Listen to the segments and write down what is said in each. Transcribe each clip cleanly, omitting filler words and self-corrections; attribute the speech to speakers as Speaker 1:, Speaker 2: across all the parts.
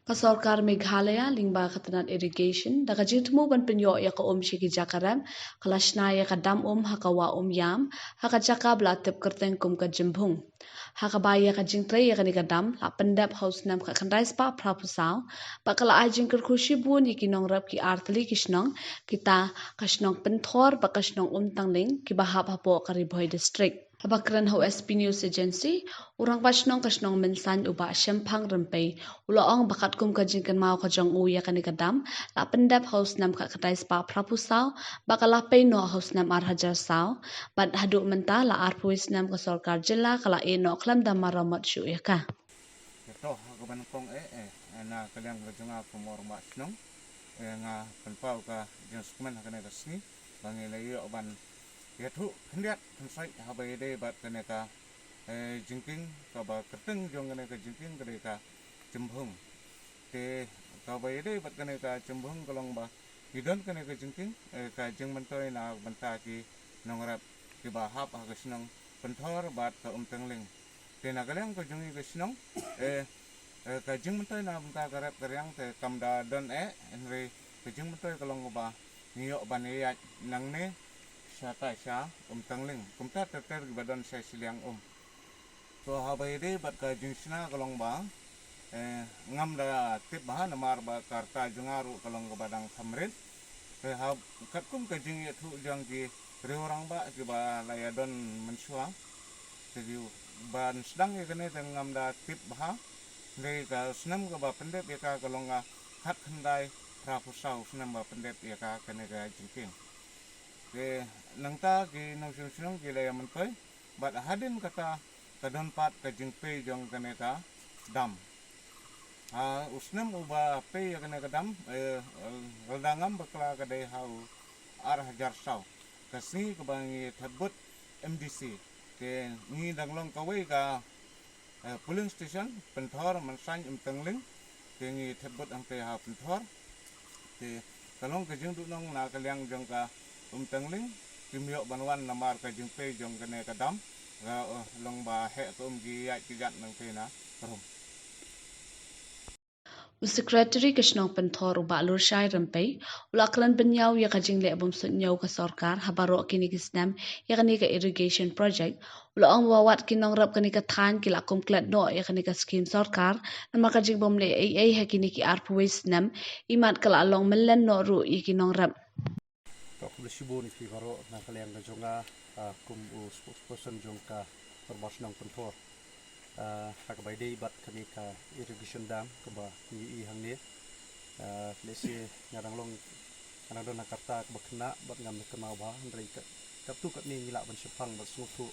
Speaker 1: Kasorkar Meghalaya lingba katanan irrigation daga jintmu ban penyo ya ka shiki jakaram kalashna ya ka dam hakawa yam haka jaka blatip kerteng ka jimbung haka baya ka jingtre ya ka ni ka dam la pendap haus nam ka kandai spa prapusau bakala ajing kerkushi bun yiki nong rap ki artli kishnong kita kashnong penthor bakashnong tangling ki bahap hapo kariboy district. Habakran ho SP News Agency, urang kasnong minsan uba siyempang rempay, ulaong bakat kum kajingkan mau kajong uya kanikadam, la pendap haus nam kakatay spa prapusaw, bakalapay no haus nam arhajar saw, bad hadu menta la arpuis nam kasorkar jela kala no klam dam maramot syuya ka.
Speaker 2: Ito, ako ba nung pong na kaliang kajong ako morma sinong, nga penpau ka jeng sukman hakana kasni, bangilayo ban yaitu hendak pensai habai deh bat keneka jengking kaba kerteng jong keneka jengking keneka jembung te kabai deh bat keneka jembung kolong ba hidon keneka jengking ka jeng mentoi na benta ki nongrap ki bahap hagasnong pentor bat ka tengling te na kaliang ka jongi gasnong ka jeng mentoi na benta karap karyang te kamda don enre ka jeng mentoi kolong ba ngiyok baniyat nang ne Syata sya tangling kumta terter badan saya siliang so habai de bat ka jingsna kalong ba ngam da tip bah namar ba karta jungaru kalong badang samrit hab katkum ka jing tu jang ki orang ba ki ba layadon mensua jadi ban sedang ya kene ngam da tip bah de ka senam ka ba pendep ya ka kalong ga khat khandai rapusau senam ba pendep ya ka kene ga jingking ke nangta ki nang sinong ki laya mentoi bat hadin kata kadon pat ka jingpe jong kaneka dam usnem uba pe ya kaneka dam raldangam bakla kadai hau hajar saw kasni kebangi thabut MDC ke ni danglong kawai ka polling station penthor mansang tangling ke ni thabut ang te ha penthor ke kalong ka jing du nong na kalyang jong ka tangling kimyo banwan namar ka jingpe jong kane kadam long ba he gi ya kigat nang pena rum
Speaker 1: Secretary Kishnong Penthor uba alur syai rempay, ulaklan benyaw ya kajing le abum sunyaw ka sorkar habaro kini kisnam ya kani ka irrigation project, ulaong wawat kinong rap kani ka than kila kumklat no ya kani ka scheme sorkar, nama kajing bom le ay hakini ki arpuwis nam imat kala along melen no ru ya kinong rap.
Speaker 3: Tok bersibun fi karo na kaliang ka jonga kum spokesperson jongka perbos nang pentor hak by day bat kami ka irrigation dam ke ba ni hang ni lesi ngarang long ana don nakarta ke bakna bat ngam ke mau ba ndai ka kaptu kat ni ngila ban sepang bat suku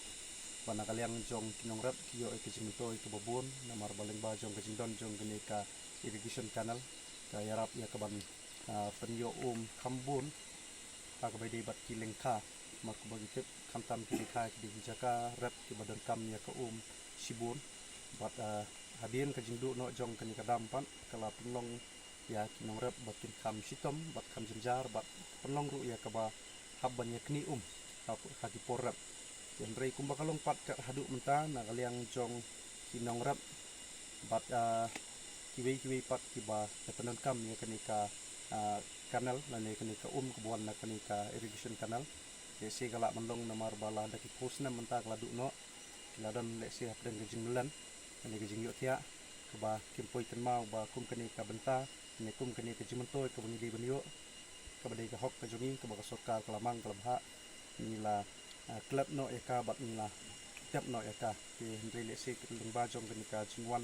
Speaker 3: bana kaliang jong kinong rap kiyo ke jimito ke babun namar baleng ba jong ke jindon jong ke ka irrigation canal ka yarap ya ke ban penyo kambun hak by day bat kileng ka mak bagi tip kamtam ki ka di jaka rap ki badan kam ya ke sibun bat hadien ka jingdu no jong kan ka dampan kala penlong ya kinong rap batin kam sitom bat kam jenjar bat penlong ru ya ka ba habban ya kni haki porap yan rei kumba kalong pat ka hadu menta na kaliang jong kinong rap bat kiwi pat ki ba penon kam ya kan ka kanal na ne kan ka kebuan na kan ka irrigation kanal ya si kala menlong namar bala daki posna menta kala du no kiladon le si hapden ke jinglan ani ke jingyo tia ke ba kimpoi kan mau ba kum kani ka benta ni kum kani ke jimentoy ke buni di benyo ke badai ke hok ke jongi ke ba sorkar kelamang kelabha ni la klub no eka bat ni la tep no eka ke ndri le si ke lengba jong kani ka jingwan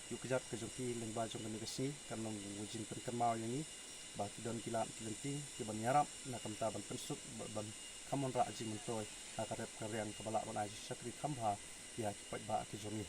Speaker 3: yu kejat ke jongi lengba jong kani ke si kan nong wujin kan mau yang ni ba kidon kila kilenti ke ban yarap na kamta ban pensuk ban kamon ra jimentoy akarep karyang kabala ban aji sakri kambha ya kipat ba ke jongi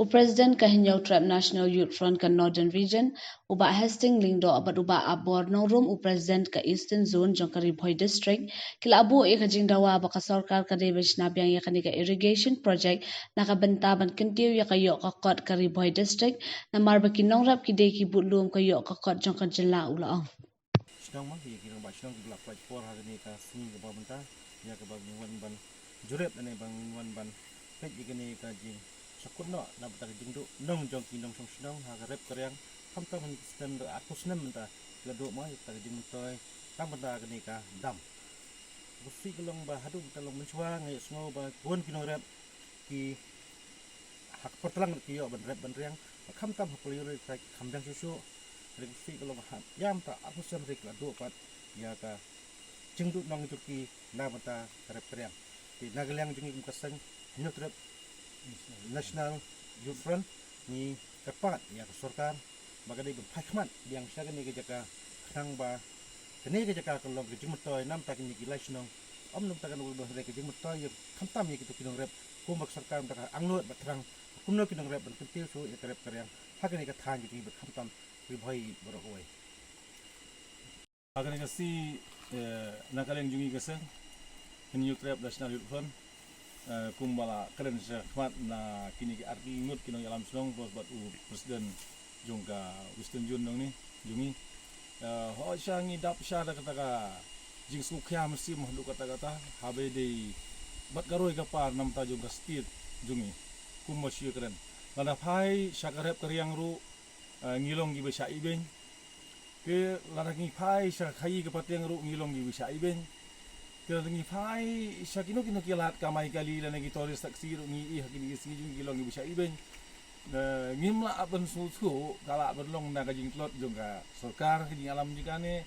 Speaker 1: President Kahinyaw Tribe National Youth Front ka Northern Region, uba Hastings Lingdo abat uba abor nongrum President ka Eastern Zone jong ka Ripoy District, kila abu kajing dawa baka sorkar ka Davis nabiang ya ka irrigation project nakabenta ban kintiw ya kayo kakot ka Ripoy District na marba kinongrap kide ki butlum kayo kakot jong ka jela ulaong.
Speaker 2: sidang mah ki kirang ba sidang ki lapaj por ha ni ka sini ka babenta ya ka ban ban juret ane ban ban pej ni ka jing
Speaker 3: sakun no na bata jingdu nong jong kinong song snong ha rep karyang kam ta man stem da aku snem menta lado mai ta jing toy kam bata kani ka dam busi kelong ba hadu talong menchua ngai sngo ba gon kinong rep ki hak pertelang ki yo ban rep ban riang kam tam hak liur ka kamdang susu ring si kelong ha yam ta aku sem rik lado pat ya ka jingdu nong turki na bata rep karyang di nagalyang jingi kasang hinot rep National Youth Front ni kapat ya kesorkan bagadi berpakman yang saya ni kejaka khang ba kene kejaka kalau kejing metoy nam tak ni gilai senong nom takan ubah rek kejing metoy khamtam ni kitu kinong rep kumbak sarkar tak angnot batrang kunno kinong rep ban kentil so ya rep karyang hakani ka than ji berkhamtam ribhai borokoi
Speaker 4: akan kasi nakaleng jungi kasang Youth Rep National Youth Front kumbala keren sekhmat na kini ki arti ngut kinong alam slong bos bat presiden jongka Winston Jun dong ni jungi ho syangi dap syada kata jing sukya mesti mahdu kata habe de bat garoi kapar nam ta jongka stit jungi kummasyu keren lada phai syakarep karyang ru ngilong gi besai ben ke lada ngi phai syakai kapateng ru ngilong gi besai ben kira ngi phai syakino kino kilat kamai kali lan ngi toris taksi ru ngi hakini sing jung gilong ngi bisa iben ngimla aben susu kala berlong na kajing tlot jong ka sarkar kini alam jikane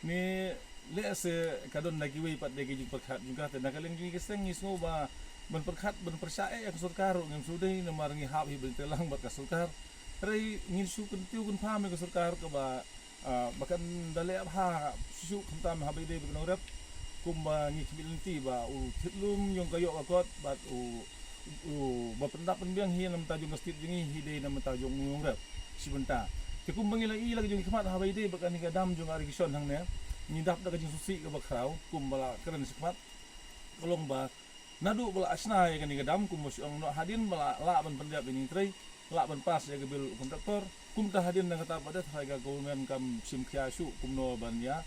Speaker 4: ni le se kadon nagi wei pat de kajing perkhat juga te nakaleng ngi keseng ngi smo ba ben perkhat ben persae ya sarkar ngim sudai namar ngi hab hi ben telang bat ka sarkar rei ngin su kun tiu kun phame ka sarkar ka ba bahkan dale ha su khamtam habe de ben rep kumba ngi kibilinti ba thitlum yung kayo akot bat ba pendap penbiang hi nam tajung kastit jingi hide nam tajung yung rep sibenta ke kumba ngi ilag yung khmat ha baide ba kan ga dam yung irrigation hang ne ni dap da jing susi ka bakrau kumba la keren sikmat kolong ba nadu bala asna ya kan ga dam kumba syong no hadin bala la ban pendiap ini trei la ban pas ya bil kontraktor kumta hadin nang kata pada harga government kam simkhya su kumno ban ya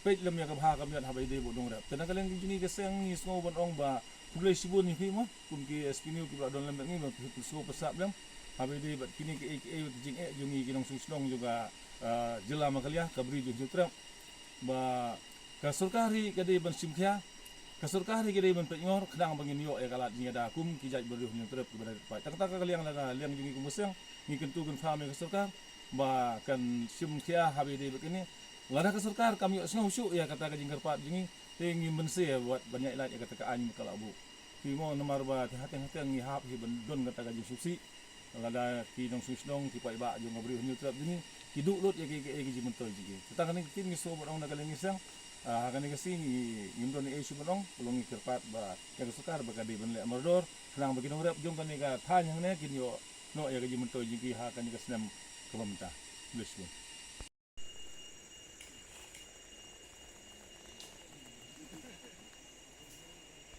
Speaker 4: page lam ya kabha kam ya habai de bodong rap tena kaleng jini keseng ni smo bon ong ba pulai sibun ni phima kum ki spinu ki bla don lam ngi ma so pasap lam habai de bat kini ke jing jungi kinong suslong juga jela makalia kabri ju trap ba ka sarkari kade ban simkhya ka sarkari kade ban penyor khadang bangin yo ya kalat ni ada kum ki jaj beruh ni trap ki pada pai tak tak kaliang laga liang jungi kumusang ni kentu kun faham ka sarkar ba kan simkhya habai de begini lada ke sarkar kami senang usuk ya kata kajing kerpat jingi tengi mense ya buat banyak ilat ya kata ka any kalau bu kimo nomor ba hati-hati ngi hap hi bendon kata kajing susi lada ki nong susdong ki pai ba jong ngabri hunyu trap jingi ki duk lut ya ki ji mentoy jigi tetang ni kin ngi so borong na kaleng isang hakan ni kasi ni ngimdon ni isu borong ulungi kerpat ba ya sarkar ba kadi benle mordor senang bagi nong rap jong kan ni ka thanyang ne kin yo no ya ji mentoy jigi hakan ni kasnam kementa bless